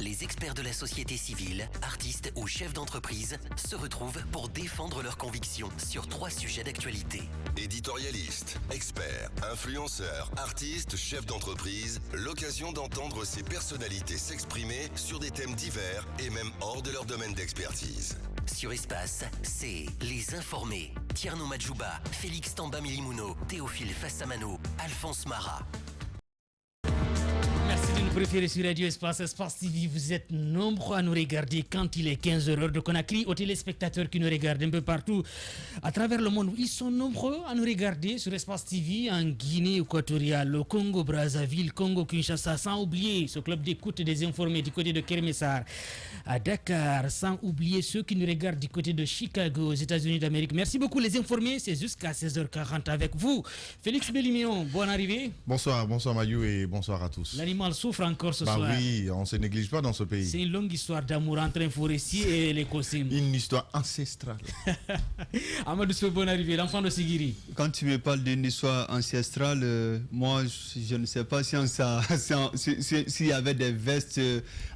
les experts de la société civile, artistes ou chefs d'entreprise se retrouvent pour défendre leurs convictions sur 3 sujets d'actualité. Éditorialistes, experts, influenceurs, artistes, chefs d'entreprise, l'occasion d'entendre ces personnalités s'exprimer sur des thèmes divers et même hors de leur domaine d'expertise. Sur Espace, c'est Les Informés. Tierno Madjouba, Félix Tamba Milimuno, Théophile Fassamano, Alphonse Mara. Merci de nous préférer sur Radio Espace TV. Vous êtes nombreux à nous regarder quand il est 15h de Conakry, aux téléspectateurs qui nous regardent un peu partout à travers le monde. Ils sont nombreux à nous regarder sur Espace TV en Guinée équatoriale, au Congo Brazzaville, Congo Kinshasa, sans oublier ce club d'écoute des informés du côté de Kermessar, à Dakar, sans oublier ceux qui nous regardent du côté de Chicago, aux États-Unis d'Amérique. Merci beaucoup les informés, c'est jusqu'à 16h40 avec vous. Félix Belimion, bonne arrivée. Bonsoir Mayou et bonsoir à tous. L'animal souffre encore ce soir. Oui, on ne se néglige pas dans ce pays. C'est une longue histoire d'amour entre un forestier et l'écocime. Une histoire ancestrale. Amadou Sow, bonne arrivée, l'enfant de Sigiri. Quand tu me parles d'une histoire ancestrale, moi je ne sais pas s'il y avait des vestes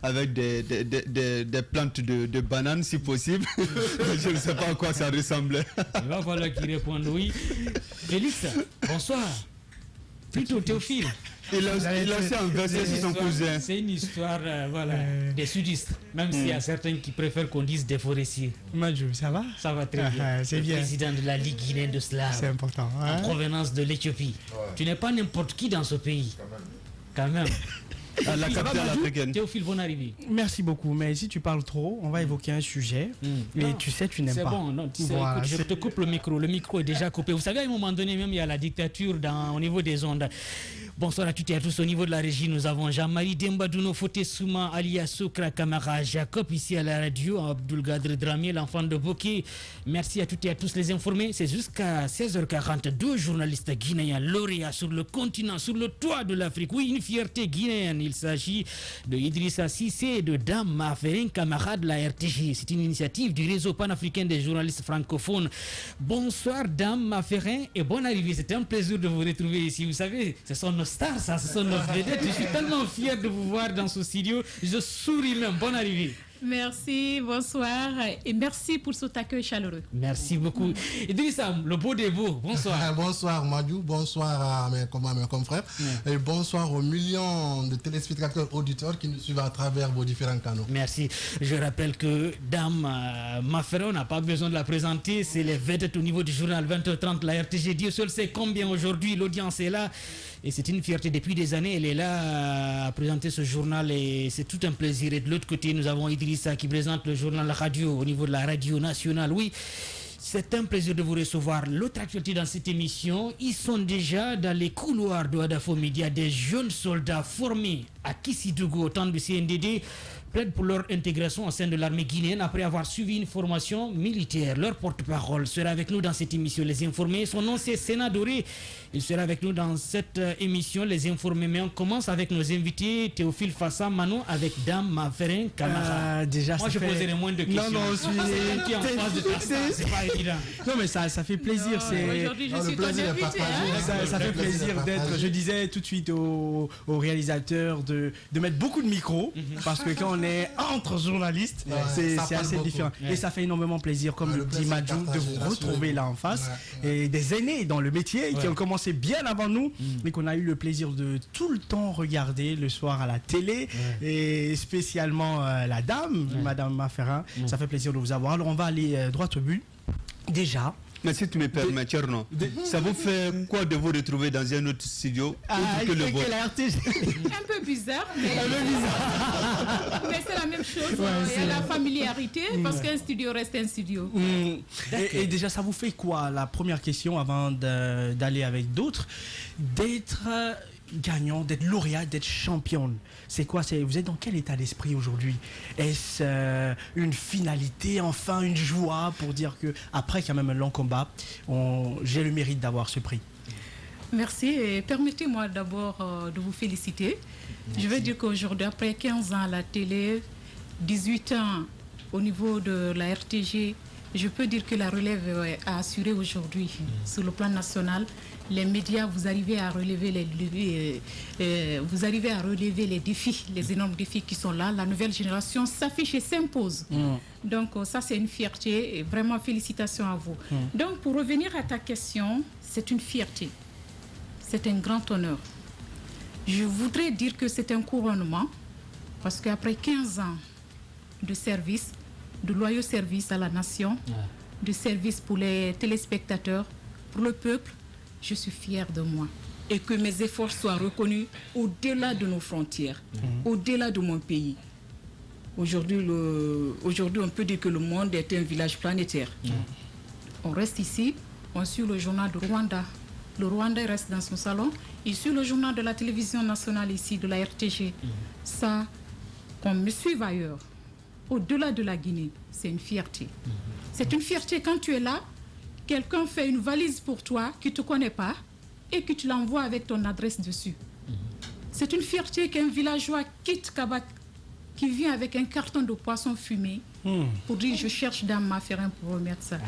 avec des plantes de bananes si possible. Je ne sais pas à quoi ça ressemblait. Il va falloir qu'il réponde oui. Félix, bonsoir. Plutôt Théophile. Il a aussi inversé sur son cousin. C'est une histoire des sudistes, même s'il y a certains qui préfèrent qu'on dise des forestiers. Madjou, ça va? Ça va très bien. C'est bien. Président de la Ligue guinéenne de Slam. C'est important. En provenance de l'Éthiopie. Ouais. Tu n'es pas n'importe qui dans ce pays. Quand même. À la capitale africaine. Théophile, bonne arrivée. Merci beaucoup, mais si tu parles trop, on va évoquer un sujet. Mais tu sais, tu n'aimes pas. C'est bon, non, tu sais, écoute, je te coupe le micro. Le micro est déjà coupé. Vous savez, à un moment donné, même il y a la dictature au niveau des ondes. Bonsoir à toutes et à tous. Au niveau de la régie, nous avons Jean-Marie Dembadouno, Foté Souma, alias Soukra Kamara, Jacob ici à la radio, Abdulgadr Dramier, l'enfant de Boké. Merci à toutes et à tous les informés. C'est jusqu'à 16h40. 2 journalistes guinéens lauréats sur le continent, sur le toit de l'Afrique. Oui, une fierté guinéenne. Il s'agit de Idrissa Cissé et de Dame Maferin, camarade de la RTG. C'est une initiative du réseau panafricain des journalistes francophones. Bonsoir Dame Maferin et bonne arrivée. C'est un plaisir de vous retrouver ici. Vous savez, ce sont nos stars, ça, ce sont nos vedettes. Je suis tellement fier de vous voir dans ce studio. Je souris même. Bonne arrivée. Merci, bonsoir et merci pour cet accueil chaleureux. Merci beaucoup. Idrissa, le beau des beaux, bonsoir. Bonsoir Madjou, bonsoir à mes confrères et bonsoir aux millions de téléspectateurs auditeurs qui nous suivent à travers vos différents canaux. Merci. Je rappelle que Dame Maferin n'a pas besoin de la présenter, c'est les vedettes au niveau du journal 20h30, la RTG. Dieu seul sait combien aujourd'hui l'audience est là. Et c'est une fierté. Depuis des années, elle est là à présenter ce journal et c'est tout un plaisir. Et de l'autre côté, nous avons Idrissa qui présente le journal radio au niveau de la radio nationale. Oui, c'est un plaisir de vous recevoir. L'autre actualité dans cette émission, ils sont déjà dans les couloirs de Adafo Media. Des jeunes soldats formés à Kissidougou au temps du CNDD plaident pour leur intégration au sein de l'armée guinéenne après avoir suivi une formation militaire. Leur porte-parole sera avec nous dans cette émission, Les Informés. Son nom c'est Sénat Doré. Il sera avec nous dans cette émission, Les Informés. Mais on commence avec nos invités, Théophile Fassamano avec Dame Maferin Kamara. Déjà, moi je poserai moins de questions. Non, qui est en face de ta star, c'est pas évident. Non, mais ça fait plaisir. Aujourd'hui, je suis ton invité. Ça fait plaisir d'être, je disais tout de suite au réalisateur de mettre beaucoup de micros, parce que quand on est entre journalistes, c'est assez différent. Et ça fait énormément plaisir, comme le dit Madjou, de vous retrouver là en face. Et des aînés dans le métier qui ont commencé bien avant nous, mais qu'on a eu le plaisir de tout le temps regarder le soir à la télé, et spécialement la dame, Madame Maferin. Ça fait plaisir de vous avoir. Alors on va aller droit au but. Déjà, mais si tu me permets, Tcherno, ça vous fait quoi de vous retrouver dans un autre studio un peu bizarre, mais c'est la même chose. Il y a la familiarité parce qu'un studio reste un studio. Et déjà, ça vous fait quoi, la première question avant d'aller avec d'autres, d'être gagnant, d'être lauréat, d'être championne? C'est quoi? Vous êtes dans quel état d'esprit aujourd'hui? Est-ce une finalité, enfin une joie pour dire que après quand même un long combat, j'ai le mérite d'avoir ce prix? Merci et permettez-moi d'abord de vous féliciter. Merci. Je veux dire qu'aujourd'hui, après 15 ans à la télé, 18 ans au niveau de la RTG je peux dire que la relève a assuré aujourd'hui sur le plan national. Les médias, vous arrivez à relever les défis, les énormes défis qui sont là. La nouvelle génération s'affiche et s'impose. Donc ça, c'est une fierté et vraiment félicitations à vous. Donc pour revenir à ta question, c'est une fierté. C'est un grand honneur. Je voudrais dire que c'est un couronnement parce qu'après 15 ans de service, de loyaux services à la nation, de service pour les téléspectateurs, pour le peuple, je suis fière de moi. Et que mes efforts soient reconnus au-delà de nos frontières, au-delà de mon pays. Aujourd'hui, on peut dire que le monde est un village planétaire. On reste ici, on suit le journal du Rwanda. Le Rwanda reste dans son salon. Il suit le journal de la télévision nationale ici, de la RTG. Ça, qu'on me suive ailleurs, au-delà de la Guinée, c'est une fierté. C'est une fierté quand tu es là, quelqu'un fait une valise pour toi qui ne te connaît pas et que tu l'envoies avec ton adresse dessus. C'est une fierté qu'un villageois quitte Kabak, qui vient avec un carton de poisson fumé pour dire je cherche Dame Maferin pour remettre ça.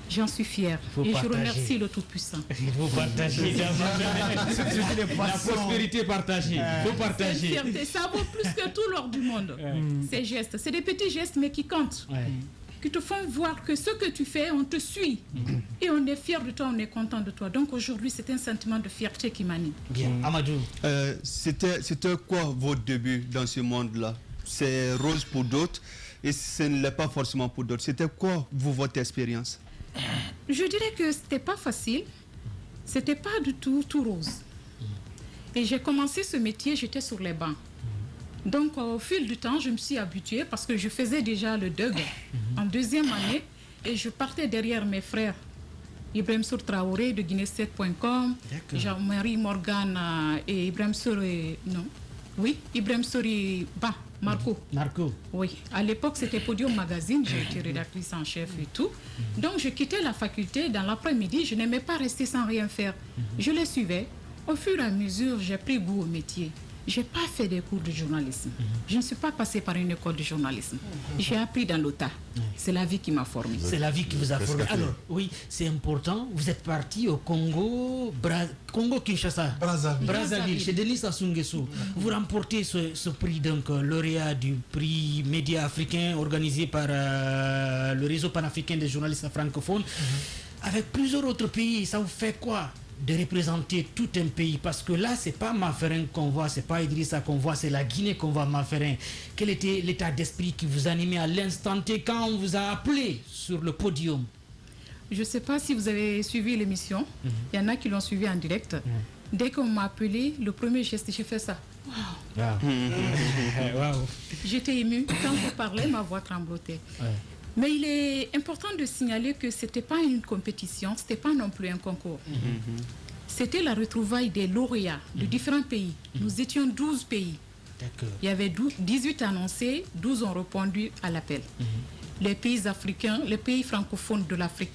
J'en suis fière et je remercie le Tout-Puissant. Il faut partager la prospérité partagée. Il faut partager. C'est une fierté, ça vaut plus que tout l'or du monde. Ces gestes, c'est des petits gestes mais qui comptent. Qui te font voir que ce que tu fais, on te suit. Et on est fier de toi, on est content de toi. Donc aujourd'hui, c'est un sentiment de fierté qui m'anime. Bien. Amadou. C'était quoi votre début dans ce monde-là? C'est rose pour d'autres et ce n'est pas forcément pour d'autres. C'était quoi votre expérience? Je dirais que c'était pas facile. C'était pas du tout rose. Et j'ai commencé ce métier, j'étais sur les bancs. Donc au fil du temps, je me suis habituée parce que je faisais déjà le dub en deuxième année et je partais derrière mes frères. Ibrahim Sour Traoré de Guinée7.com, Jean-Marie Morgan et Ibrahim Sour Ibrahim Souri Ba, Marco. Oui, à l'époque c'était Podium Magazine, j'ai été rédactrice en chef et tout. Donc je quittais la faculté dans l'après-midi, je n'aimais pas rester sans rien faire. Je les suivais. Au fur et à mesure, j'ai pris goût au métier. Je n'ai pas fait des cours de journalisme. Je ne suis pas passée par une école de journalisme. J'ai appris dans l'OTA. C'est la vie qui m'a formée. C'est la vie qui vous a formé. Alors, oui, c'est important. Vous êtes parti au Congo, Kinshasa, Brazzaville, chez Denis Sassou Nguesso. Vous remportez ce prix, donc, lauréat du prix Média africain organisé par le réseau panafricain des journalistes francophones. Avec plusieurs autres pays, ça vous fait quoi de représenter tout un pays? Parce que là, c'est pas Maferin qu'on voit, c'est pas Idrissa qu'on voit, c'est la Guinée qu'on voit Maferin. Quel était l'état d'esprit qui vous animait à l'instant T quand on vous a appelé sur le podium? Je ne sais pas si vous avez suivi l'émission. Il y en a qui l'ont suivi en direct. Dès qu'on m'a appelé, le premier geste, j'ai fait ça. J'étais émue. Quand je parlais, ma voix tremblotait. Mais il est important de signaler que ce n'était pas une compétition, ce n'était pas non plus un concours. C'était la retrouvaille des lauréats de différents pays. Nous étions 12 pays. Il y avait 18 annoncés, 12 ont répondu à l'appel. Les pays africains, les pays francophones de l'Afrique.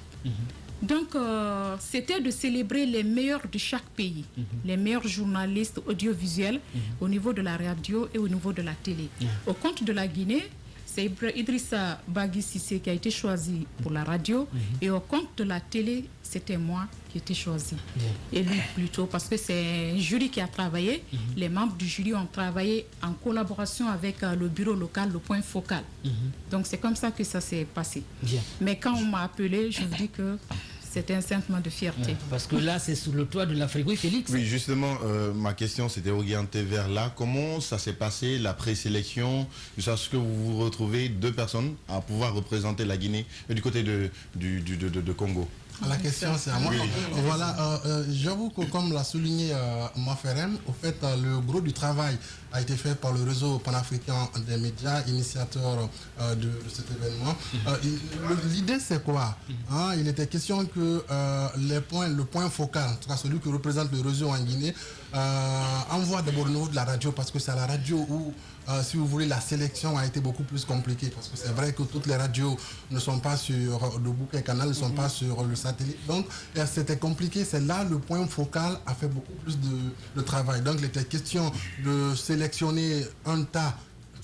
Donc, c'était de célébrer les meilleurs de chaque pays, les meilleurs journalistes audiovisuels au niveau de la radio et au niveau de la télé. Au compte de la Guinée, c'est Idrissa Bagui Cissé qui a été choisi pour la radio et au compte de la télé, c'était moi qui ai été choisi. Et lui plutôt parce que c'est un jury qui a travaillé. Les membres du jury ont travaillé en collaboration avec le bureau local, le point focal. Donc c'est comme ça que ça s'est passé. Mais quand on m'a appelé, je vous dis que c'était un sentiment de fierté. Parce que là, c'est sous le toit de l'Afrique. Oui, Félix? Oui, justement, ma question s'était orientée vers là. Comment ça s'est passé, la présélection, jusqu'à ce que vous vous retrouvez 2 personnes à pouvoir représenter la Guinée du côté de Congo? La question, c'est à moi. Voilà, j'avoue que comme l'a souligné Maferin, au fait, le gros du travail a été fait par le réseau panafricain des médias, initiateur de cet événement. L'idée, c'est quoi? Il était question que le point focal, en tout cas celui qui représente le réseau en Guinée, envoie d'abord au niveau de la radio, parce que c'est à la radio où, si vous voulez, la sélection a été beaucoup plus compliquée, parce que c'est vrai que toutes les radios ne sont pas sur le bouquet canal, ne sont pas sur le satellite. Donc, c'était compliqué. C'est là le point focal a fait beaucoup plus de travail. Donc, il était question de sélectionner un tas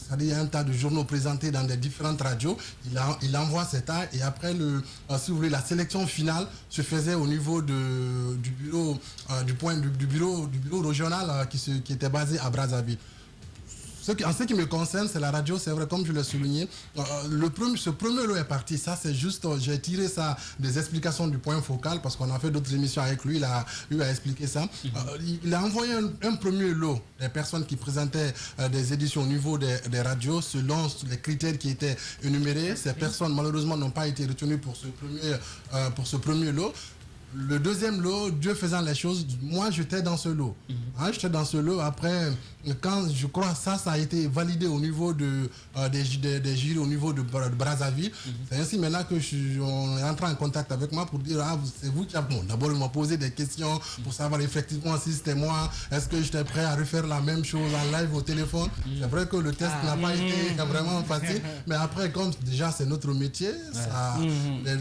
c'est-à-dire il y a un tas de journaux présentés dans des différentes radios, il envoie cet tas et après, si vous voulez, la sélection finale se faisait au niveau du bureau, du bureau régional qui était basé à Brazzaville. En ce qui me concerne, c'est la radio, c'est vrai, comme je l'ai souligné. Ce premier lot est parti. Ça, c'est juste, j'ai tiré ça des explications du point focal parce qu'on a fait d'autres émissions avec lui. Lui a expliqué ça. Il a envoyé un premier lot des personnes qui présentaient des éditions au niveau des radios selon les critères qui étaient énumérés. Ces personnes, malheureusement, n'ont pas été retenues pour ce premier lot. Le deuxième lot, Dieu faisant les choses, moi j'étais dans ce lot. J'étais dans ce lot. Après, quand je crois ça a été validé au niveau des jurys, au niveau de Brazzaville. C'est ainsi maintenant que on est entré en contact avec moi pour dire c'est vous qui avez. Bon, d'abord, ils m'ont posé des questions pour savoir effectivement si c'était moi. Est-ce que j'étais prêt à refaire la même chose en live au téléphone? C'est vrai que le test n'a pas été vraiment facile. Mais après, comme déjà c'est notre métier,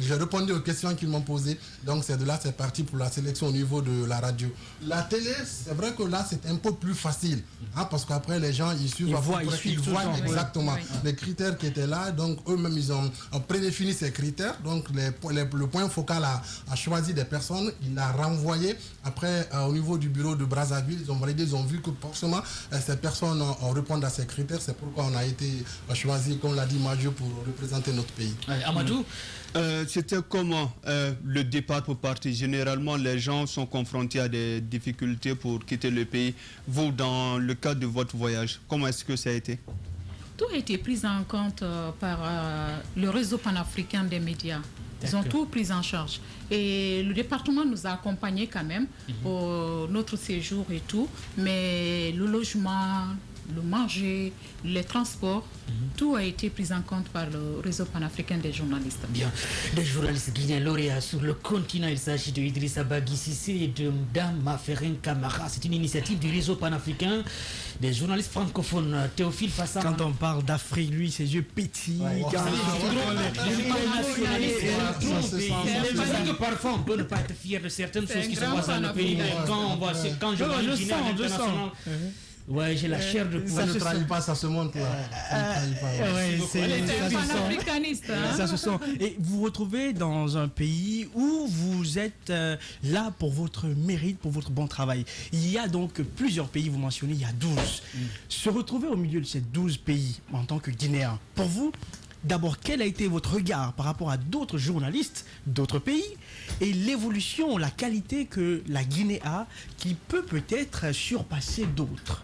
j'ai répondu aux questions qu'ils m'ont posées. Donc c'est de là c'est parti pour la sélection au niveau de la radio. La télé, c'est vrai que là, c'est un peu plus facile. Parce qu'après, les gens, ils voient exactement les critères qui étaient là. Donc, eux-mêmes, ils ont prédéfini ces critères. Donc, le point focal a choisi des personnes. Il a renvoyé. Après, au niveau du bureau de Brazzaville, ils ont validé, ils ont vu que forcément, ces personnes répondent à ces critères. C'est pourquoi on a été choisi, comme l'a dit Major, pour représenter notre pays. Amadou, c'était comment le départ pour partir? Généralement, les gens sont confrontés à des difficultés pour quitter le pays. Vous, dans le cadre de votre voyage, comment est-ce que ça a été? Tout a été pris en compte par le réseau panafricain des médias. Ils ont tout pris en charge. Et le département nous a accompagnés quand même pour notre séjour et tout. Mais le logement, le manger, les transports, tout a été pris en compte par le réseau panafricain des journalistes. Bien. Des journalistes guinéens lauréats sur le continent, il s'agit de Idrissa Bagui Cissé et de Dame Maferin Camara. C'est une initiative du réseau panafricain des journalistes francophones. Théophile Fassa. Quand on parle d'Afrique, lui, ses yeux pétillent. Parfois, on peut ne pas être fier de certaines choses qui se passent dans le pays, mais quand je vois le Guinée international... Ouais, j'ai la chair de poule. Ça ne trahit pas, ça se montre là. Ça se sent. Et vous vous retrouvez dans un pays où vous êtes là pour votre mérite, pour votre bon travail. Il y a donc plusieurs pays, vous mentionnez, il y a 12. Se retrouver au milieu de ces 12 pays en tant que Guinéen, pour vous, d'abord, quel a été votre regard par rapport à d'autres journalistes d'autres pays et l'évolution, la qualité que la Guinée a qui peut peut-être surpasser d'autres?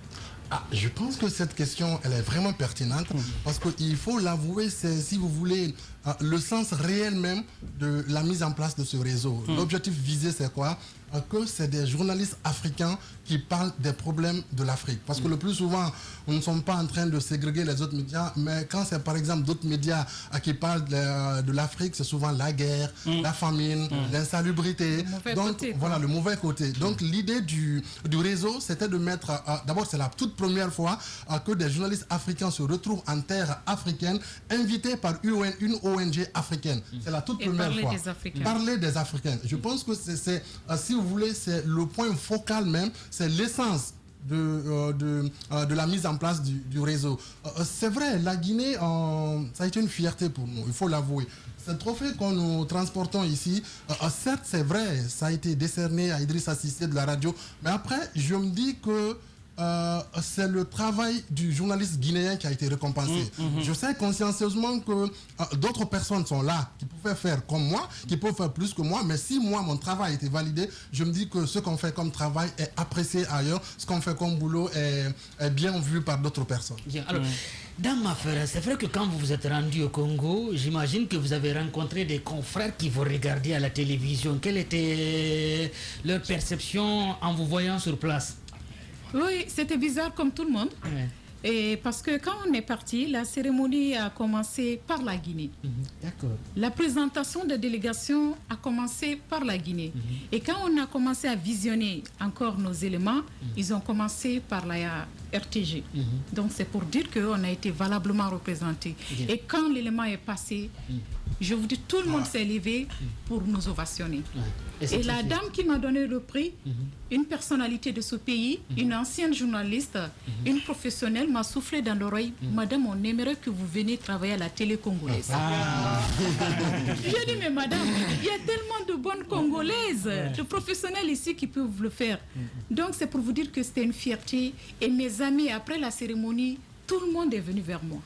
Je pense que cette question, elle est vraiment pertinente parce qu'il faut l'avouer, c'est, si vous voulez, le sens réel même de la mise en place de ce réseau. L'objectif visé, c'est quoi? Que c'est des journalistes africains qui parlent des problèmes de l'Afrique. Parce que le plus souvent, nous ne sommes pas en train de ségréguer les autres médias, mais quand c'est par exemple d'autres médias qui parlent de l'Afrique, c'est souvent la guerre, la famine, l'insalubrité. Donc voilà, le mauvais côté. Donc l'idée du réseau, c'était de mettre, d'abord c'est la toute première fois que des journalistes africains se retrouvent en terre africaine, invités par une ONG africaine. C'est la toute première fois. Parler des Africains. Je pense que c'est si vous voulez, c'est le point focal même, c'est l'essence de la mise en place du réseau. C'est vrai, la Guinée, ça a été une fierté pour nous, il faut l'avouer. Ce trophée que nous transportons ici, certes, c'est vrai, ça a été décerné à Idrissa Cissé de la radio, mais après, je me dis que c'est le travail du journaliste guinéen qui a été récompensé. Je sais consciencieusement que d'autres personnes sont là qui pouvaient faire comme moi, qui peuvent faire plus que moi, mais si moi, mon travail a été validé, je me dis que ce qu'on fait comme travail est apprécié ailleurs, ce qu'on fait comme boulot est bien vu par d'autres personnes. Bien. Alors, Dame Maferin, c'est vrai que quand vous vous êtes rendu au Congo, j'imagine que vous avez rencontré des confrères qui vous regardaient à la télévision. Quelle était leur perception en vous voyant sur place? Oui, c'était bizarre comme tout le monde. Et parce que quand on est parti, la cérémonie a commencé par la Guinée. D'accord. La présentation des délégations a commencé par la Guinée. Et quand on a commencé à visionner encore nos éléments, ils ont commencé par la RTG. Donc c'est pour dire qu'on a été valablement représenté. Et quand l'élément est passé, je vous dis, tout le monde s'est levé pour nous ovationner. Et la dame qui m'a donné le prix, une personnalité de ce pays, une ancienne journaliste, une professionnelle, m'a soufflé dans l'oreille, Madame, on aimerait que vous veniez travailler à la télé congolaise. J'ai dit, mais madame, il y a tellement de bonnes Congolaises, de professionnels ici qui peuvent le faire. Donc c'est pour vous dire que c'était une fierté. Et mes amis, après la cérémonie, tout le monde est venu vers moi.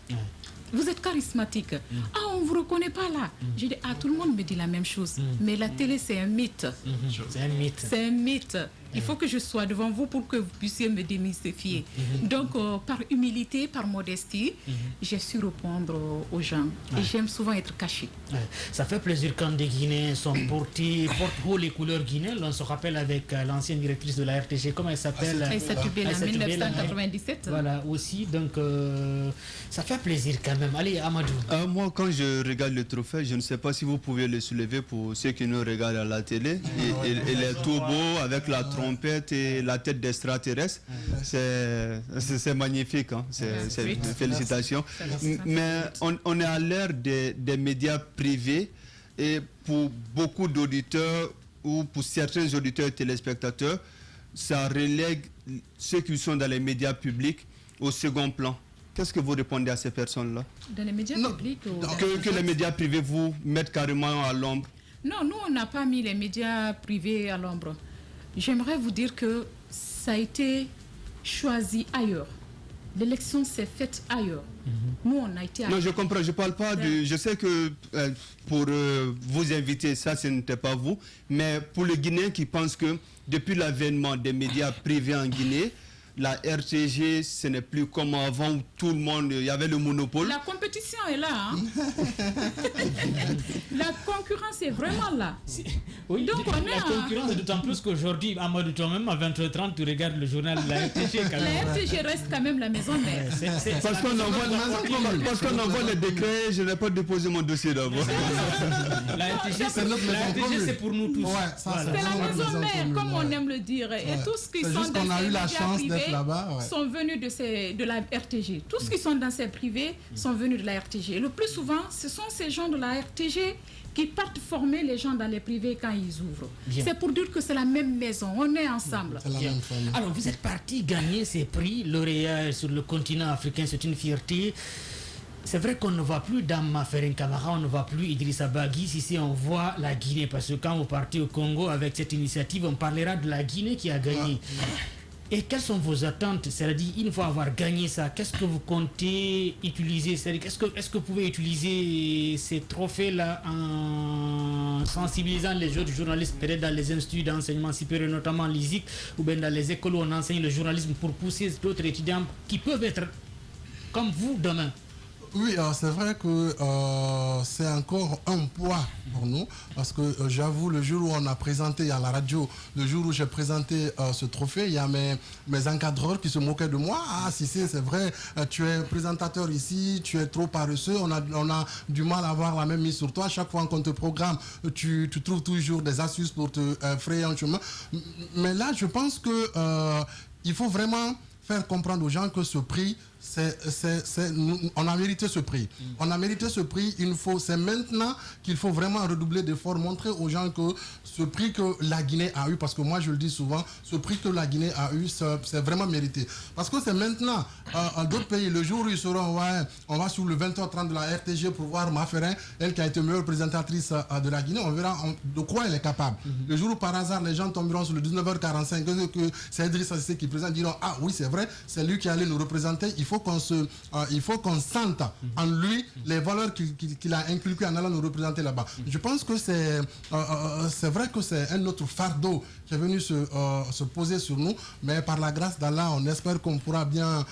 Vous êtes charismatique. Ah, on ne vous reconnaît pas là. J'ai dit, tout le monde me dit la même chose. Mais la télé, c'est un mythe. C'est un mythe. C'est un mythe. Il faut que je sois devant vous pour que vous puissiez me démystifier. Donc, par humilité, par modestie, j'ai su répondre aux gens. Et j'aime souvent être caché. Ça fait plaisir quand des Guinéens portent haut les couleurs guinéennes. On se rappelle avec l'ancienne directrice de la RTG, comment elle s'appelle? Aïssatou Bella, 1997. Voilà, aussi. Donc, ça fait plaisir quand même. Allez, Amadou. Moi, quand je regarde le trophée, je ne sais pas si vous pouvez le soulever pour ceux qui nous regardent à la télé. Il est tout beau avec la trompette et la tête d'extraterrestre. C'est magnifique. Hein. Félicitations. Mais on est à l'ère des médias privés et pour beaucoup d'auditeurs ou pour certains auditeurs et téléspectateurs, ça relègue ceux qui sont dans les médias publics au second plan. Qu'est-ce que vous répondez à ces personnes-là? Dans les médias publics que les médias privés vous mettent carrément à l'ombre? Non, nous, on n'a pas mis les médias privés à l'ombre. J'aimerais vous dire que ça a été choisi ailleurs. L'élection s'est faite ailleurs. Nous, on a été ailleurs. Non, je comprends. Je parle pas de... Je sais que pour vous inviter, ça, ce n'était pas vous. Mais pour les Guinéens qui pensent que depuis l'avènement des médias privés en Guinée, la RTG, ce n'est plus comme avant où tout le monde, il y avait le monopole. La compétition est là. Hein? La concurrence est vraiment là. Oui, donc la concurrence est d'autant plus qu'aujourd'hui, Amadou, toi-même, à 20h30, tu regardes le journal de la RTG. La RTG reste quand même la maison mère. Parce qu'on envoie les décrets, je n'ai pas déposé mon dossier d'abord. La RTG, c'est pour nous tous. C'est la maison mère, comme on aime le dire. Et tous qui sont dans ces médias privés sont venus de la RTG. Tous qui sont dans ces privés sont venus de la RTG. Et le plus souvent, ce sont ces gens de la RTG qui partent former les gens dans les privés quand ils ouvrent. C'est pour dire que c'est la même maison, on est ensemble. Alors, vous êtes parti gagner ces prix lauréats sur le continent africain, c'est une fierté. C'est vrai qu'on ne voit plus Dame Maferen Camara, on ne voit plus Idrissa Bagui, si on voit la Guinée. Parce que quand vous partez au Congo avec cette initiative, on parlera de la Guinée qui a gagné. Et quelles sont vos attentes? C'est-à-dire, une fois avoir gagné ça, qu'est-ce que vous comptez utiliser? C'est-à-dire, est-ce que vous pouvez utiliser ces trophées-là en sensibilisant les autres journalistes, peut-être dans les instituts d'enseignement supérieur, notamment l'ISIC, ou bien dans les écoles où on enseigne le journalisme, pour pousser d'autres étudiants qui peuvent être comme vous demain? Oui, c'est vrai que c'est encore un poids pour nous, parce que j'avoue, le jour où on a présenté à la radio, le jour où j'ai présenté ce trophée, il y a mes encadreurs qui se moquaient de moi. Ah, si c'est vrai, tu es présentateur ici, tu es trop paresseux, on a du mal à avoir la même mise sur toi. Chaque fois qu'on te programme, tu trouves toujours des astuces pour te frayer un chemin. Mais là, je pense que il faut vraiment faire comprendre aux gens que ce prix, on a mérité ce prix. On a mérité ce prix. C'est maintenant qu'il faut vraiment redoubler d'efforts, montrer aux gens que ce prix que la Guinée a eu, parce que moi je le dis souvent, ce prix que la Guinée a eu, c'est vraiment mérité. Parce que c'est maintenant, d'autres pays, le jour où ils seront, on va sur le 20h30 de la RTG pour voir Maferen, elle qui a été meilleure présentatrice de la Guinée, on verra de quoi elle est capable. Le jour où par hasard les gens tomberont sur le 19h45, que c'est Idrissa Seck qui présente, diront, ah oui c'est vrai, c'est lui qui allait nous représenter. Il faut qu'on sente en lui les valeurs qu'il a inculquées en allant nous représenter là-bas. Je pense que c'est vrai que c'est un autre fardeau qui est venu se poser sur nous, mais par la grâce d'Allah, on espère qu'on pourra bien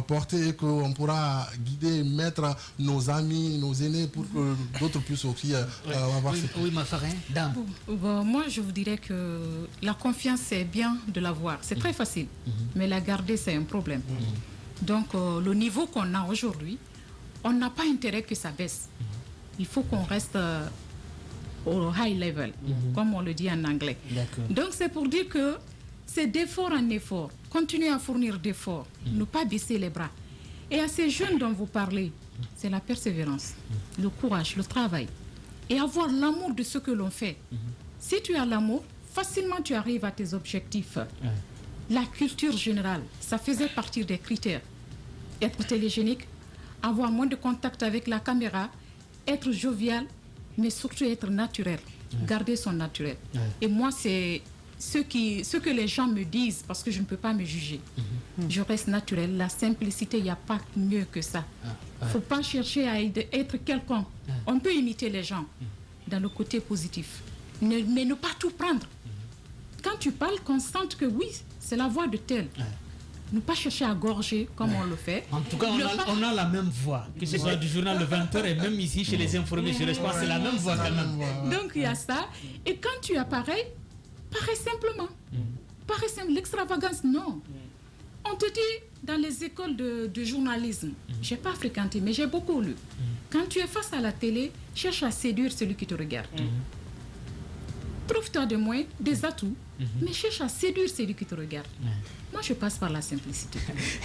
porter et qu'on pourra guider, mettre nos amis, nos aînés pour que d'autres puissent aussi avoir ce prix. Oui, Maferen, Dame. Moi, je vous dirais que la confiance, c'est bien de l'avoir. C'est très facile, mais la garder, c'est un problème. Donc, le niveau qu'on a aujourd'hui, on n'a pas intérêt que ça baisse. Il faut qu'on reste au high level, comme on le dit en anglais. Donc, c'est pour dire que c'est d'effort en effort. continuer à fournir d'efforts, ne pas baisser les bras. Et à ces jeunes dont vous parlez, c'est la persévérance, le courage, le travail et avoir l'amour de ce que l'on fait. Si tu as l'amour, facilement tu arrives à tes objectifs. La culture générale, ça faisait partie des critères. Être télégénique, avoir moins de contact avec la caméra, être jovial, mais surtout être naturel, garder son naturel. Et moi, c'est ce que les gens me disent, parce que je ne peux pas me juger. Je reste naturel. La simplicité, il n'y a pas mieux que ça. Il ne faut pas chercher à être quelqu'un. On peut imiter les gens dans le côté positif, mais ne pas tout prendre. Quand tu parles, qu'on sente que oui, c'est la voix de tel. Ne pas chercher à gorger comme on le fait. En tout cas, on a la même voix, que ce soit du journal de 20h et même ici chez les informés sur l'espace, c'est la même voix quand même. Donc il y a ça. Et quand tu apparais, parais simplement. Parais simple. L'extravagance, non. On te dit dans les écoles de journalisme, je n'ai pas fréquenté, mais j'ai beaucoup lu. Quand tu es face à la télé, cherche à séduire celui qui te regarde. Trouve-toi des moyens, des atouts, mais cherche à séduire celui qui te regarde. Moi, je passe par la simplicité.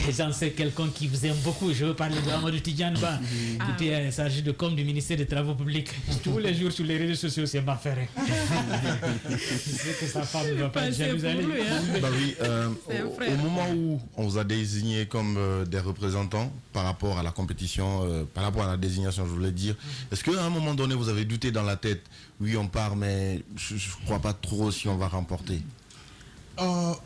Et j'en sais quelqu'un qui vous aime beaucoup. Je veux parler de Amadou Tidjane Ba, qui était chargé de com du ministère des Travaux publics. Tous les jours sur les réseaux sociaux, c'est ma frère. C'est que sa femme ne va pas être jalouse. Bah oui, au moment où on vous a désigné comme des représentants par rapport à la compétition, par rapport à la désignation, je voulais dire, est-ce qu'à un moment donné, vous avez douté dans la tête, oui, on part, mais je ne crois pas trop si on va remporter?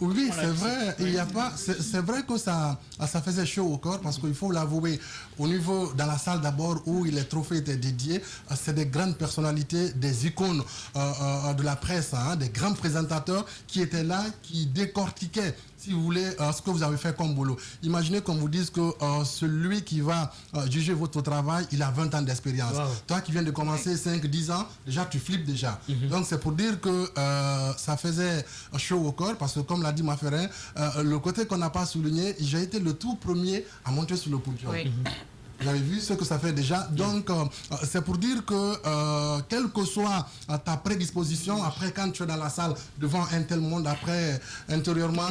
Oui, c'est vrai. Il y a pas. C'est vrai que ça faisait chaud au corps parce qu'il faut l'avouer. Au niveau dans la salle d'abord où les trophées étaient dédiés, c'est des grandes personnalités, des icônes de la presse, des grands présentateurs qui étaient là, qui décortiquaient, si vous voulez, ce que vous avez fait comme boulot. Imaginez qu'on vous dise que celui qui va juger votre travail, il a 20 ans d'expérience. Wow. Toi qui viens de commencer 5-10 ans, déjà tu flippes déjà. Donc c'est pour dire que ça faisait chaud au corps parce que comme l'a dit Maferin, le côté qu'on n'a pas souligné, j'ai été le tout premier à monter sur le podium. Oui. Vous avez vu ce que ça fait déjà. Donc, c'est pour dire que, quelle que soit ta prédisposition, après, quand tu es dans la salle devant un tel monde, après, intérieurement,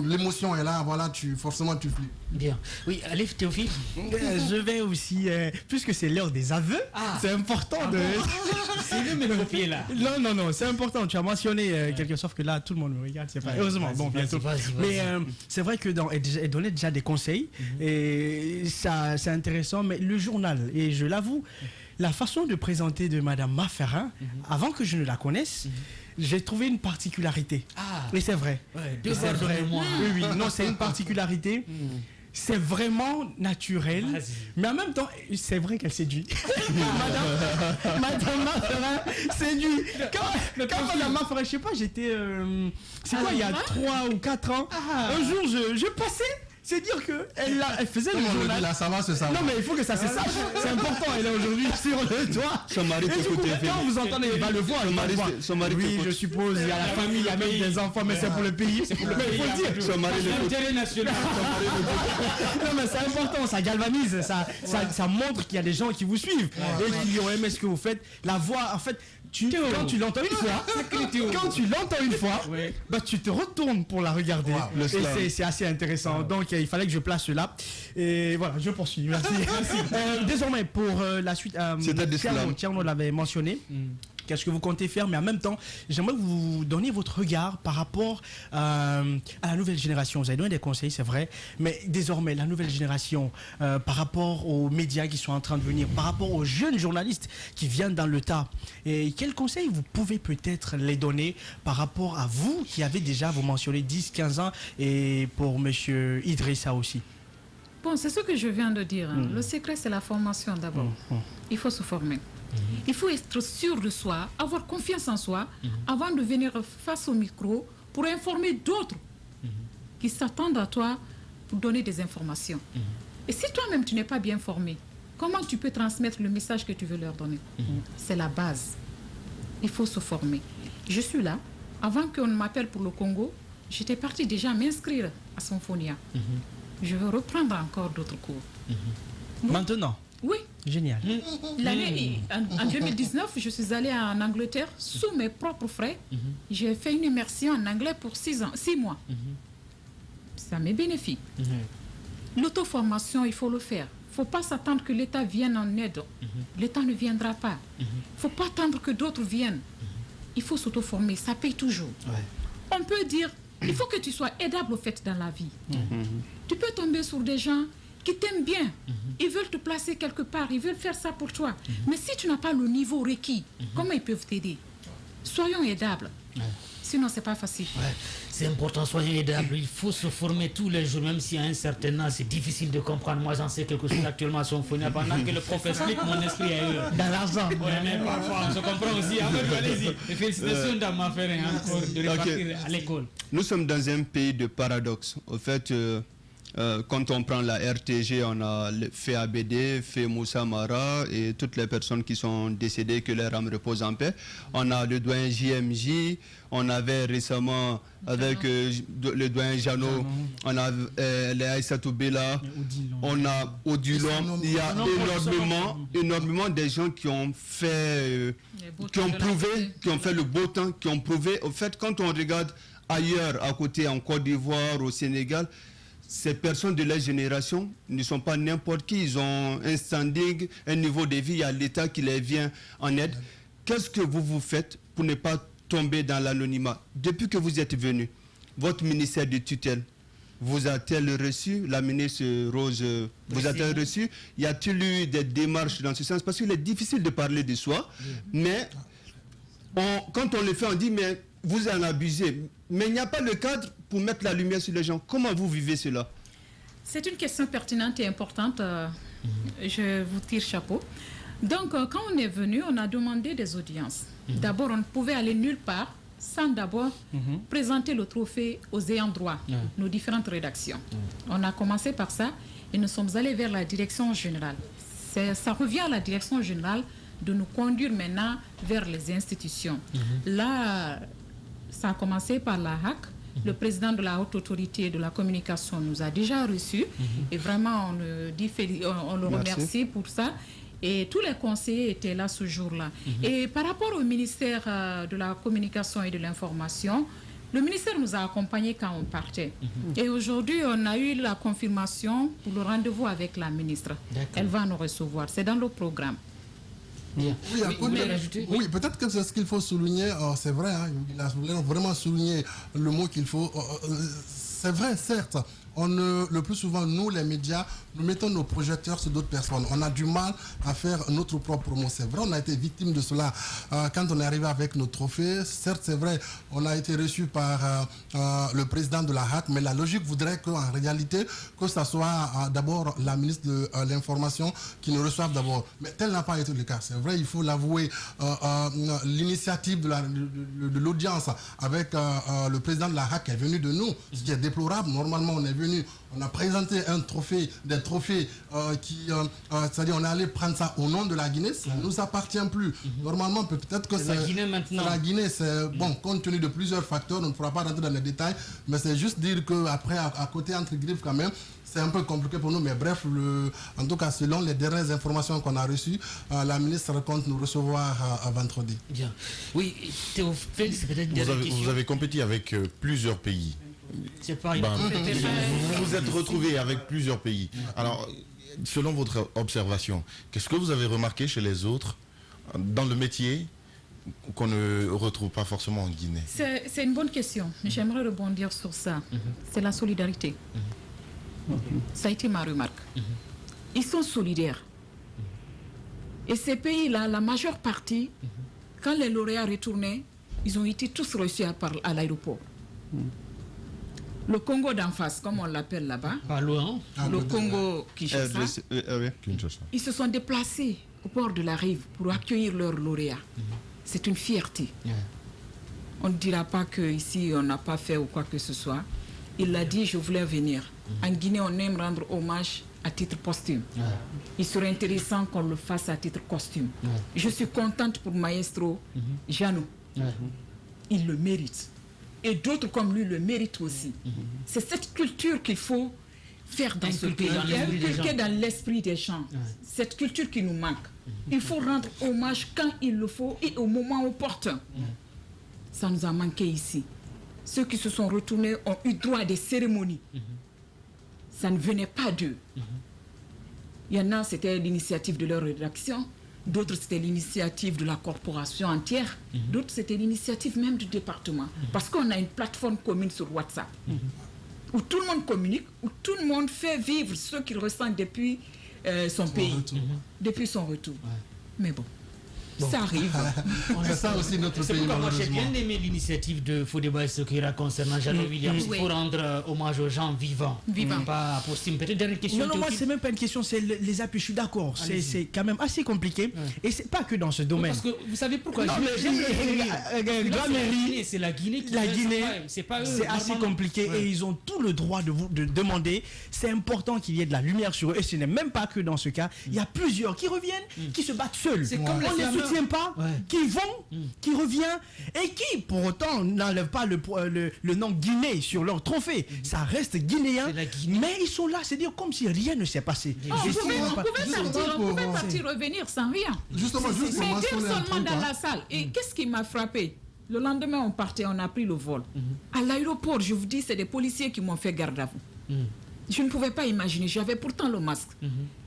l'émotion est là, voilà, forcément, tu flippes. Bien. Oui, Alif Théophile. Je vais aussi, puisque c'est l'heure des aveux, c'est important de... C'est mieux mes copier là. Non, c'est important. Tu as mentionné quelque chose que là, tout le monde me regarde. C'est pas... Heureusement, bon, bientôt. Mais c'est vrai que elle donnait déjà des conseils et ça, c'est intéressant. Mais le journal, et je l'avoue, la façon de présenter de Madame Maferin, avant que je ne la connaisse, j'ai trouvé une particularité. Et c'est vrai. Ouais, c'est vrai. Oui, non, c'est une particularité. C'est vraiment naturel, mais en même temps, c'est vrai qu'elle séduit. Madame Maferin séduit. Quand Madame Maferin, je sais pas, j'étais... c'est quoi, il y a 3 ou 4 ans, un jour, je passais... C'est dire qu'elle faisait le journal. Là, ça va, c'est ça. Non, mais il faut que ça se sache. C'est important. Elle est aujourd'hui sur le toit. Son mari t'écoute. Quand vous entendez, il va le voir. Son mari oui, je suppose. Il y a la famille, il y a même des enfants, mais c'est pour le pays. Mais il faut le dire. Son mari l'intérêt national. Non, mais c'est important. Ça galvanise. Ça montre qu'il y a des gens qui vous suivent et qui ont aimé ce que vous faites. La voix, en fait. Quand tu l'entends une fois, bah, tu te retournes pour la regarder. Et c'est assez intéressant. Donc il fallait que je place cela. Et voilà, je poursuis. Merci. Désormais, pour la suite, Tierno l'avait mentionné. Qu'est-ce que vous comptez faire? Mais en même temps, j'aimerais que vous donniez votre regard par rapport à la nouvelle génération. Vous avez donné des conseils, c'est vrai. Mais désormais, la nouvelle génération, par rapport aux médias qui sont en train de venir, par rapport aux jeunes journalistes qui viennent dans le tas, et quels conseils vous pouvez peut-être les donner par rapport à vous qui avez déjà, vous mentionnez 10-15 ans, et pour M. Idrissa aussi? Bon, c'est ce que je viens de dire. Le secret, c'est la formation d'abord. Il faut se former. Il faut être sûr de soi, avoir confiance en soi, avant de venir face au micro pour informer d'autres qui s'attendent à toi pour donner des informations. Et si toi-même, tu n'es pas bien formé, comment tu peux transmettre le message que tu veux leur donner? C'est la base. Il faut se former. Je suis là. Avant qu'on m'appelle pour le Congo, j'étais partie déjà m'inscrire à Symphonia. Je veux reprendre encore d'autres cours. Maintenant? Oui. Génial. L'année, en 2019, je suis allée en Angleterre sous mes propres frais. J'ai fait une immersion en anglais pour 6 mois. ça m'est bénéfique. L'auto-formation, il faut le faire. Il ne faut pas s'attendre que l'État vienne en aide. L'État ne viendra pas. Il ne faut pas attendre que d'autres viennent. Il faut s'auto-former, ça paye toujours. On peut dire, il faut que tu sois aidable au fait dans la vie. Tu peux tomber sur des gens qui t'aiment bien. Ils veulent te placer quelque part, ils veulent faire ça pour toi. Mais si tu n'as pas le niveau requis, comment ils peuvent t'aider? Soyons aidables. Sinon, ce n'est pas facile. C'est important, soyons aidables. Il faut se former tous les jours, même si à un certain âge, c'est difficile de comprendre. Moi, j'en sais quelque chose actuellement à Symphonia. Pendant que le prof explique, mon esprit est dans l'argent. Mais parfois, on se comprend aussi. Allez-y. Et félicitations d'Amma Ferré encore de repartir à l'école. Nous sommes dans un pays de paradoxes. Au fait, quand on prend la RTG, on a fait ABD, fait Moussa Mara et toutes les personnes qui sont décédées, que leur âme repose en paix. On a le doyen JMJ, on avait récemment avec le doyen Jano, on a les Aïssatou Bella, on a Odilon. Il y a énormément de gens qui ont fait, qui ont fait le beau temps, qui ont prouvé. Au fait, quand on regarde ailleurs, à côté, en Côte d'Ivoire, au Sénégal, ces personnes de leur génération ne sont pas n'importe qui. Ils ont un standing, un niveau de vie. Il y a l'État qui les vient en aide. Qu'est-ce que vous faites pour ne pas tomber dans l'anonymat? Depuis que vous êtes venu, votre ministère de tutelle vous a-t-elle reçu? La ministre Rose vous a-t-elle reçu? Y a-t-il eu des démarches dans ce sens? Parce qu'il est difficile de parler de soi, mais quand on le fait, on dit mais vous en abusez. Mais il n'y a pas le cadre pour mettre la lumière sur les gens. Comment vous vivez cela? C'est une question pertinente et importante. Je vous tire chapeau. Donc, quand on est venu, on a demandé des audiences. D'abord, on ne pouvait aller nulle part sans d'abord présenter le trophée aux ayants droit, nos différentes rédactions. On a commencé par ça et nous sommes allés vers la direction générale. Ça revient à la direction générale de nous conduire maintenant vers les institutions. Là, ça a commencé par la HAC. Le président de la haute autorité de la communication nous a déjà reçus et vraiment on le remercie pour ça. Et tous les conseillers étaient là ce jour-là. Et par rapport au ministère de la communication et de l'information, le ministère nous a accompagnés quand on partait. Et aujourd'hui, on a eu la confirmation pour le rendez-vous avec la ministre. Elle va nous recevoir. C'est dans le programme. Oui, peut-être que c'est ce qu'il faut souligner. C'est vrai, hein, il a vraiment souligné le mot qu'il faut. C'est vrai, certes. Le plus souvent, nous, les médias, nous mettons nos projecteurs sur d'autres personnes. On a du mal à faire notre propre promo. C'est vrai, on a été victime de cela quand on est arrivé avec nos trophées. Certes, c'est vrai, on a été reçu par le président de la HAC, mais la logique voudrait qu'en réalité, que ce soit d'abord la ministre de l'Information qui nous reçoive d'abord. Mais tel n'a pas été le cas. C'est vrai, il faut l'avouer. L'initiative de l'audience avec le président de la HAC est venue de nous, ce qui est déplorable. Normalement, on est venu, on a présenté des trophées c'est-à-dire on est allé prendre ça au nom de la Guinée, ça ne nous appartient plus. Normalement, peut-être que c'est la Guinée maintenant. La Guinée, c'est bon, compte tenu de plusieurs facteurs, on ne pourra pas rentrer dans les détails, mais c'est juste dire qu'après, à côté, entre griffes quand même, c'est un peu compliqué pour nous, mais bref, en tout cas, selon les dernières informations qu'on a reçues, la ministre compte nous recevoir vendredi. Bien. Oui, Théophile, c'est peut-être une question. Vous avez compétit avec plusieurs pays. C'est pas vous vous êtes retrouvé avec plusieurs pays. Alors, selon votre observation, qu'est-ce que vous avez remarqué chez les autres dans le métier qu'on ne retrouve pas forcément en Guinée? C'est une bonne question. J'aimerais rebondir sur ça. C'est la solidarité. Ça a été ma remarque. Ils sont solidaires. Et ces pays-là, la majeure partie, quand les lauréats retournaient, ils ont été tous reçus à l'aéroport. Le Congo d'en face, comme on l'appelle là-bas, le Congo Kinshasa, ils se sont déplacés au bord de la rive pour accueillir leurs lauréats. C'est une fierté. On ne dira pas qu'ici on n'a pas fait ou quoi que ce soit. Il l'a dit, je voulais venir. En Guinée, on aime rendre hommage à titre posthume. Il serait intéressant qu'on le fasse à titre costume. Je suis contente pour Maestro Jano. Il le mérite. Et d'autres comme lui le méritent aussi. C'est cette culture qu'il faut faire dans ce pays, inculquer dans l'esprit des gens. Cette culture qui nous manque. Il faut rendre hommage quand il le faut et au moment opportun. Ça nous a manqué ici. ceux qui se sont retournés ont eu droit à des cérémonies. Ça ne venait pas d'eux. Il y en a, c'était l'initiative de leur rédaction. D'autres, c'était l'initiative de la corporation entière. D'autres, c'était l'initiative même du département. Parce qu'on a une plateforme commune sur WhatsApp. Où tout le monde communique, où tout le monde fait vivre ce qu'il ressent depuis son pays. Depuis son retour. Mais bon. Ça arrive. C'est ça aussi notre pays. C'est pourquoi moi j'ai malheureusement. bien aimé l'initiative de Fodeba Sekira concernant Jeannot Williams. Il faut rendre hommage aux gens vivants. Pas posthume. Peut-être dernière question. Non, moi c'est même pas une question, c'est les appuis. Je suis d'accord. C'est quand même assez compliqué. Et c'est pas que dans ce domaine. Parce que vous savez pourquoi c'est la Guinée qui c'est pas eux. C'est assez compliqué et ils ont tout le droit de demander. C'est important qu'il y ait de la lumière sur eux. Et ce n'est même pas que dans ce cas. Il y a plusieurs qui reviennent, qui se battent seuls. C'est comme on ne soutient pas, qui vont, qui revient et qui pour autant n'enlèvent pas le nom Guinée sur leur trophée. Ça reste guinéen, mais ils sont là, c'est dire comme si rien ne s'est passé. On pouvait partir revenir sans rien. Justement, mais dire seulement dans la salle. Et qu'est-ce qui m'a frappé? Le lendemain, on partait, on a pris le vol. À l'aéroport, je vous dis, c'est des policiers qui m'ont fait garde à vous. Je ne pouvais pas imaginer, j'avais pourtant le masque.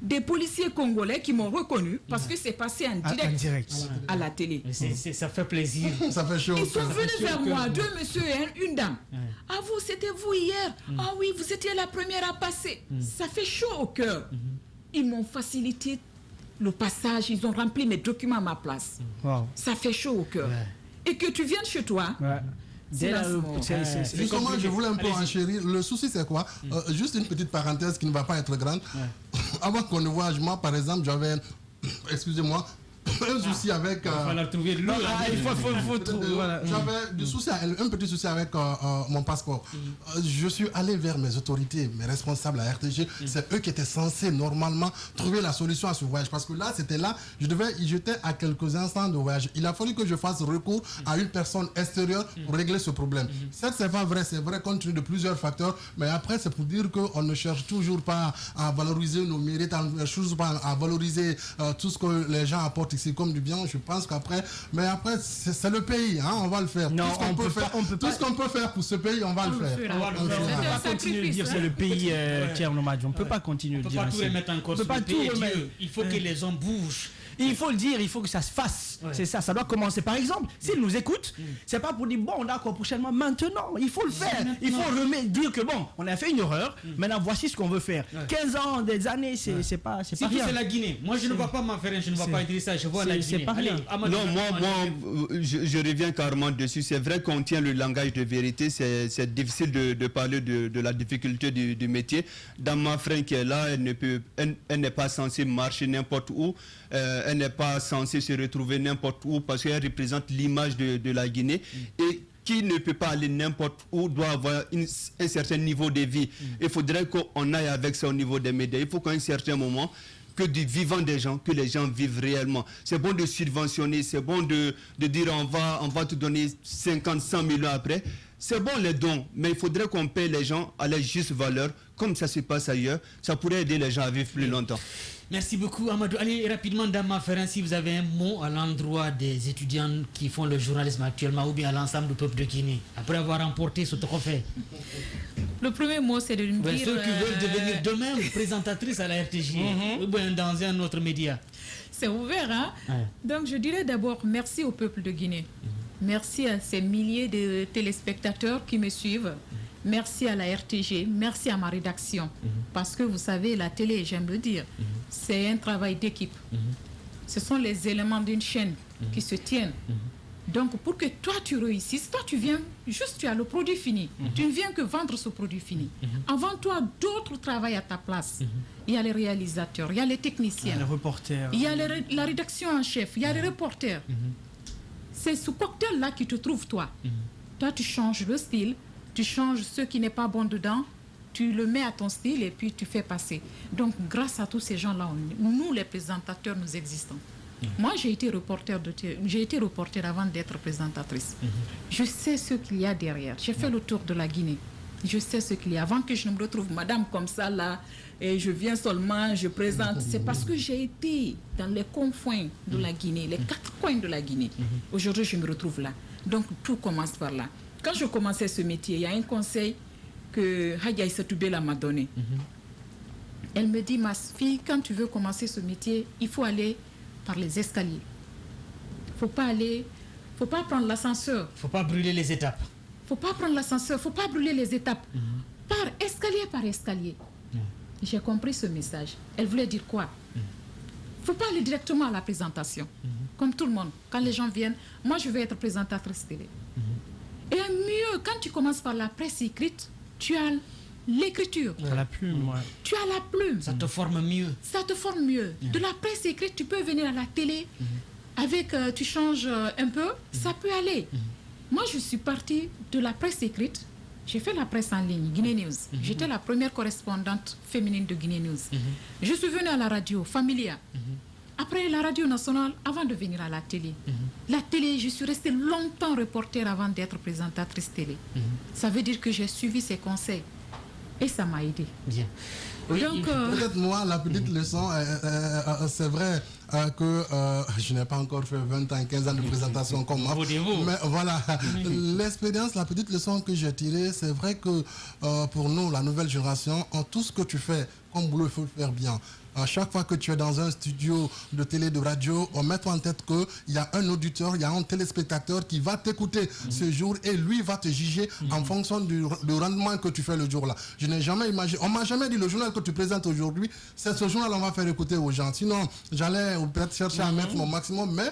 Des policiers congolais qui m'ont reconnu parce que c'est passé en direct à la télé. Ça fait plaisir. Ça fait chaud. Ils sont venus vers moi, deux messieurs et une dame. Ah vous, c'était vous hier. Ah oui, vous étiez la première à passer. Ça fait chaud au cœur. Ils m'ont facilité le passage, ils ont rempli mes documents à ma place. Ça fait chaud au cœur. Et que tu viennes chez toi... Justement, je voulais un peu enchérir. Le souci, c'est quoi? Juste une petite parenthèse qui ne va pas être grande. Avant qu'on ne voie, moi, par exemple, j'avais, excusez-moi, un souci avec. Il va falloir trouver de l'eau. Il faut trouver. J'avais un petit souci avec mon passeport. Je suis allé vers mes autorités, mes responsables à RTG. C'est eux qui étaient censés normalement trouver la solution à ce voyage. Parce que là, j'étais à quelques instants de voyage. Il a fallu que je fasse recours à une personne extérieure pour régler ce problème. Certes, c'est pas vrai, c'est vrai compte tenu de plusieurs facteurs. Mais après, c'est pour dire qu'on ne cherche toujours pas à valoriser nos mérites, à valoriser tout ce que les gens apportent ici comme du bien. Je pense qu'après, mais après, c'est le pays, hein, on va le faire. Non, tout ce qu'on peut faire pour ce pays, on va le faire. On va pas continuer de dire c'est le pays Thierno Madjo. On ne peut pas continuer de dire ça. On ne peut pas tout remettre en cause. Il faut que les gens bougent. Il faut le dire, il faut que ça se fasse. C'est ça, ça doit commencer. Par exemple, s'ils nous écoutent, c'est pas pour dire bon, d'accord, prochainement, maintenant, il faut le faire. Il faut dire que bon, on a fait une erreur, maintenant voici ce qu'on veut faire. 15 ans, des années, c'est pas rien. C'est la Guinée. Moi, je ne vois pas Maferin, je ne vois pas Idrissa, je vois la Guinée. Pas rien. Non, moi, je reviens carrément dessus. C'est vrai qu'on tient le langage de vérité. C'est difficile de parler de la difficulté du métier. Dans Maferin qui est là, elle n'est pas censée marcher n'importe où. Elle n'est pas censée se retrouver n'importe où parce qu'elle représente l'image de la Guinée. Et qui ne peut pas aller n'importe où doit avoir un certain niveau de vie. Il faudrait qu'on aille avec ça au niveau des médias. Il faut qu'à un certain moment, que du vivant des gens, que les gens vivent réellement. C'est bon de subventionner, c'est bon de dire on va te donner 50, 100 millions après. C'est bon les dons, mais il faudrait qu'on paye les gens à leur juste valeur, comme ça se passe ailleurs. Ça pourrait aider les gens à vivre plus longtemps. Merci beaucoup Amadou. Allez rapidement dans Maferin, si vous avez un mot à l'endroit des étudiants qui font le journalisme actuellement ou bien à l'ensemble du peuple de Guinée, après avoir remporté ce trophée. Le premier mot, c'est de nous dire... Ceux qui veulent devenir demain présentatrices à la RTJ ou bien dans un autre média. C'est ouvert, hein? Donc je dirais d'abord merci au peuple de Guinée. Merci à ces milliers de téléspectateurs qui me suivent. Merci à la RTG, merci à ma rédaction. Parce que vous savez, la télé, j'aime le dire, c'est un travail d'équipe. Ce sont les éléments d'une chaîne qui se tiennent. Donc, pour que toi, tu réussisses, toi, tu viens, juste tu as le produit fini. Tu ne viens que vendre ce produit fini. Avant toi, d'autres travaillent à ta place. Il y a les réalisateurs, il y a les techniciens. Il y a les reporters. Il y a la rédaction en chef, il y a les reporters. C'est ce cocktail-là qui te trouve, toi. Toi, tu changes le style. Tu changes ce qui n'est pas bon dedans, tu le mets à ton style et puis tu fais passer. Donc, grâce à tous ces gens-là, nous, les présentateurs, nous existons. Moi, j'ai été reporter avant d'être présentatrice. Je sais ce qu'il y a derrière. J'ai fait le tour de la Guinée. Je sais ce qu'il y a. Avant que je ne me retrouve madame comme ça, là, et je viens seulement, je présente. C'est parce que j'ai été dans les confins de la Guinée, les 4 coins de la Guinée. Aujourd'hui, je me retrouve là. Donc, tout commence par là. Quand je commençais ce métier, il y a un conseil que Hadja Aïssatou Bella m'a donné. Elle me dit, ma fille, quand tu veux commencer ce métier, il faut aller par les escaliers. Faut pas prendre l'ascenseur. Faut pas brûler les étapes. Faut pas prendre l'ascenseur, faut pas brûler les étapes. Par escalier. J'ai compris ce message. Elle voulait dire quoi? Faut pas aller directement à la présentation. Comme tout le monde. Quand les gens viennent, moi je veux être présentatrice télé. Et mieux, quand tu commences par la presse écrite, tu as l'écriture. La plume, ouais. Tu as la plume. Ça te forme mieux. Ça te forme mieux. De la presse écrite, tu peux venir à la télé. Avec, tu changes un peu, ça peut aller. Moi, je suis partie de la presse écrite. J'ai fait la presse en ligne, Guinée News. J'étais la première correspondante féminine de Guinée News. Je suis venue à la radio, Familia. Après la radio nationale, avant de venir à la télé. La télé, je suis restée longtemps reporter avant d'être présentatrice télé. Ça veut dire que j'ai suivi ses conseils. Et ça m'a aidé. Bien. Oui, donc, peut-être moi, la petite leçon, c'est vrai que je n'ai pas encore fait 20 ans, 15 ans de présentation comme moi. Mais voilà, l'expérience, la petite leçon que j'ai tirée, c'est vrai que pour nous, la nouvelle génération, tout ce que tu fais comme boulot, il faut le faire bien. À chaque fois que tu es dans un studio de télé, de radio, on met en tête qu'il y a un auditeur, il y a un téléspectateur qui va t'écouter ce jour et lui va te juger en fonction du rendement que tu fais le jour-là. Je n'ai jamais imaginé, on m'a jamais dit le journal que tu présentes aujourd'hui, c'est ce journal qu'on va faire écouter aux gens. Sinon, j'allais peut-être chercher à mettre mon maximum, mais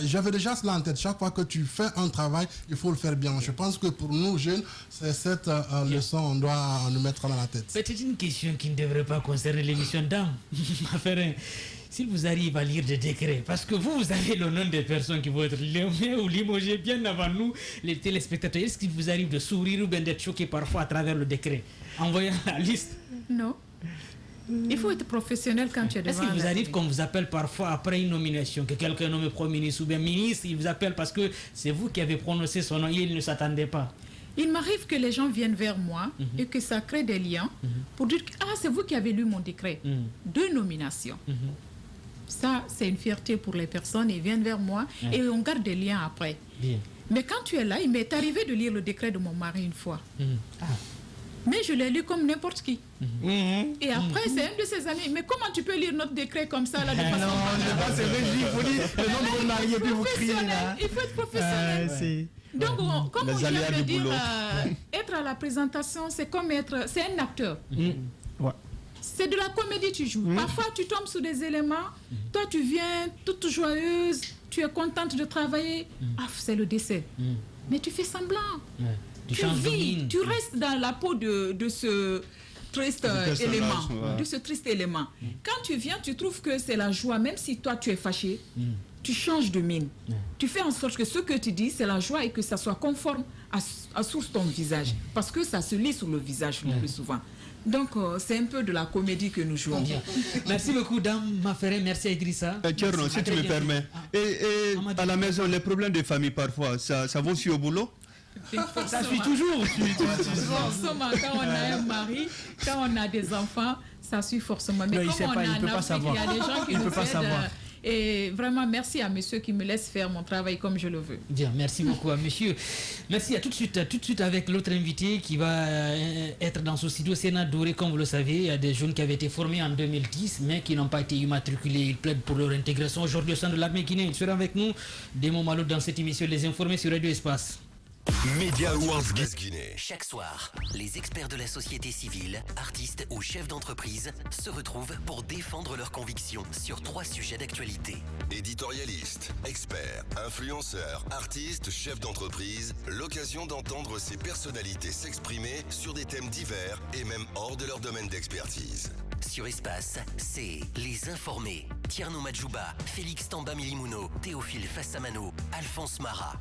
j'avais déjà cela en tête. Chaque fois que tu fais un travail, il faut le faire bien. Je pense que pour nous, jeunes, c'est cette leçon qu'on doit nous mettre dans la tête. Peut-être une question qui ne devrait pas concerner l'émission d'âme. S'il vous arrive à lire des décrets, parce que vous avez le nom des personnes qui vont être nommées ou limogées bien avant nous, les téléspectateurs, est-ce qu'il vous arrive de sourire ou bien d'être choqué parfois à travers le décret en voyant la liste? Non. Il faut être professionnel quand tu es devant. Est-ce qu'il vous arrive qu'on vous appelle parfois après une nomination, que quelqu'un nomme Premier ministre ou bien ministre, il vous appelle parce que c'est vous qui avez prononcé son nom et il ne s'attendait pas? Il m'arrive que les gens viennent vers moi et que ça crée des liens pour dire que c'est vous qui avez lu mon décret de nomination. Ça, c'est une fierté pour les personnes. Ils viennent vers moi et on garde des liens après. Bien. Mais quand tu es là, il m'est arrivé de lire le décret de mon mari une fois. Mais je l'ai lu comme n'importe qui. Et après, c'est un de ses amis. Mais comment tu peux lire notre décret comme ça là, de façon... Non, c'est vrai, il faut dire le nom de votre mari et puis vous criez là. Il faut être professionnel. Donc, comme on vient de dire, être à la présentation, c'est comme être... C'est un acteur. Ouais. C'est de la comédie, tu joues. Parfois, tu tombes sur des éléments. Toi, tu viens toute joyeuse. Tu es contente de travailler. C'est le décès. Mais tu fais semblant. Tu vis. Tu restes dans la peau de ce triste élément. De ce triste élément. Quand tu viens, tu trouves que c'est la joie. Même si toi, tu es fâché, tu changes de mine. Tu fais en sorte que ce que tu dis, c'est la joie et que ça soit conforme à sur ton visage. Parce que ça se lit sur le visage le plus souvent. Donc, c'est un peu de la comédie que nous jouons. Merci beaucoup, Dame Mafere. Merci à Idrissa. Tcherno, si tu me permets. Et à la maison, les problèmes de famille, parfois, ça va aussi au boulot? Ça suit toujours. Forcément, quand on a un mari, quand on a des enfants, ça suit forcément. Mais non, comme on a il ne peut pas savoir. Il y a des gens qui nous aident. Et vraiment, merci à monsieur qui me laisse faire mon travail comme je le veux. Bien, merci beaucoup à monsieur. Merci, à tout de suite avec l'autre invité qui va être dans ce studio, Sénat Doré, comme vous le savez. Il y a des jeunes qui avaient été formés en 2010, mais qui n'ont pas été immatriculés. Ils plaident pour leur intégration aujourd'hui au sein de l'armée guinéenne. Ils seront avec nous, Démon Malo, dans cette émission Les Informés sur Radio Espace. Media Awards Guinée. Chaque soir, les experts de la société civile, artistes ou chefs d'entreprise se retrouvent pour défendre leurs convictions sur 3 sujets d'actualité. Éditorialistes, experts, influenceurs, artistes, chefs d'entreprise, l'occasion d'entendre ces personnalités s'exprimer sur des thèmes divers et même hors de leur domaine d'expertise. Sur Espace, c'est Les Informés. Tierno Madjouba, Félix Tamba Milimuno, Théophile Fassamano, Alphonse Mara.